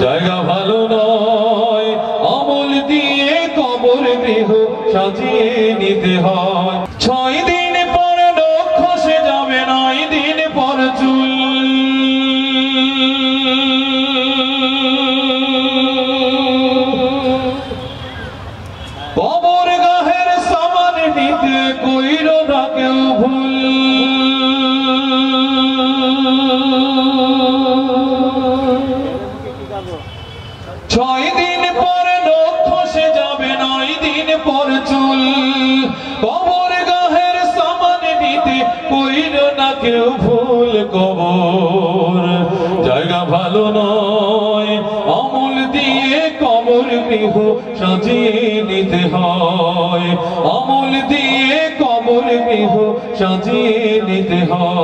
জায়গা ভালো নয়, আমল দিয়ে কবর গৃহ সাজিয়ে নিতে হয়। 6 দিন পরে নখ খসে যাবে, 9 দিন পর চুল। কবর গাহের সামান নিতে কইর না কেউ ভুল। 6 দিন পরে নখ খসে যাবে, 9 দিন পর চুল। কবর গাহের সামান নিতে কইর না কেউ ভুল। কবর জায়গা ভালো নয়, আমল দিয়ে কবর গৃহ সাজিয়ে নিতে হয়। আমল দিয়ে কবর গৃহ সাজিয়ে নিতে হয়।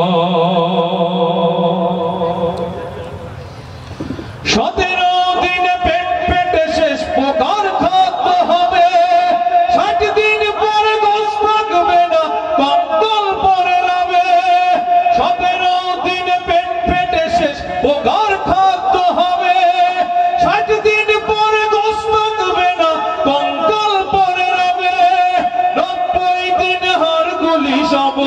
17 দিন পেট পেটে শেষ প্রকার খাদ্য হবে। 60 দিন পরে গোশ থাকবে না, কঙ্কাল পরে রবে। 17 দিন পেট পেটে শেষ প্রকার খাদ্য হবে। 60 দিন পরে গোশ থাকবে না, কঙ্কাল পরে রবে। 90 দিন হাড়গুলি সব,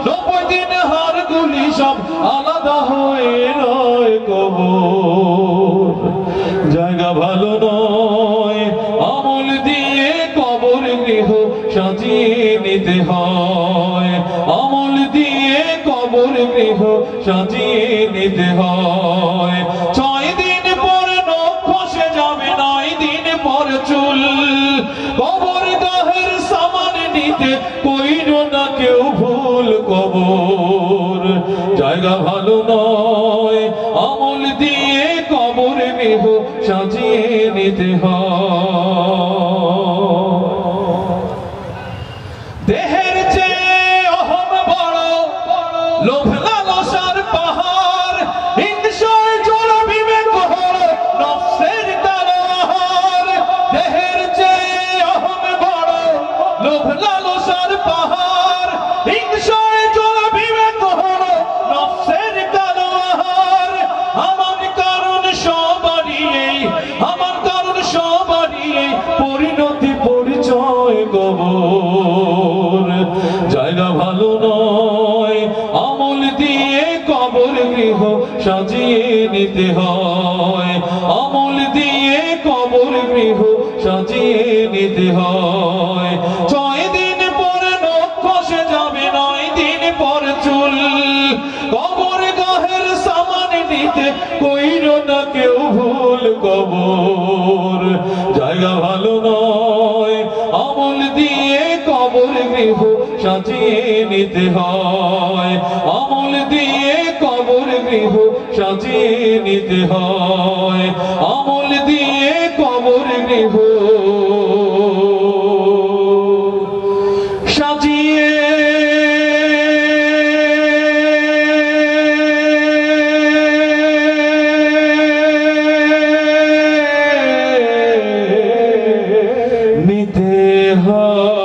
90 দিন হাড়গুলি সব আলাদা হয়ে রয় কবর। জায়গা ভালো নয়, আমল দিয়ে কবর গৃহ সাজিয়ে নিতে হয়। আমল দিয়ে কবর গৃহ সাজিয়ে নিতে হয়। 6 দিন পরে নখ খসে যাবে, 9 দিন পর চুল। কবর গাহের সামান নিতে কইর না কেউ ভুল। কবর জায়গা ভালো নয়, আমল দিয়ে কবর গৃহ সাজিয়ে নিতে হয়। দেহের চেয়ে অহম বড়, লোভ লালসার পাহাড়। হিংসায় জোড়া বিবেক হলো নফসের কালো আহার। দেহের চেয়ে অহম বড়, লোভ লালসার পাহাড়। হিংসায় জোড়া বিবেক হলো নফসের কালো আহার। আমার কারণ সবারই, আমার কারণ সবারই পরিণতি পরিচয় কবর। জায়গা ভালো নয়, আমল দিয়ে কবর গৃহ সাজিয়ে নিতে হয়। আমল দিয়ে কবর গৃহ সাজিয়ে নিতে হয়। 6 দিন পরে নখ খসে যাবে, 9 দিন পর চুল। কবর গাহের সামান নিতে কইর না কেউ ভুল। কবর জায়গা ভালো নয়, আমল দিয়ে কবর গৃহ সাজিয়ে নিতে হয়। আমল দিয়ে কবর গৃহ সাজিয়ে নিতে হয়। আমল দিয়ে কবর গৃহ সাজিয়ে নিতে হয়।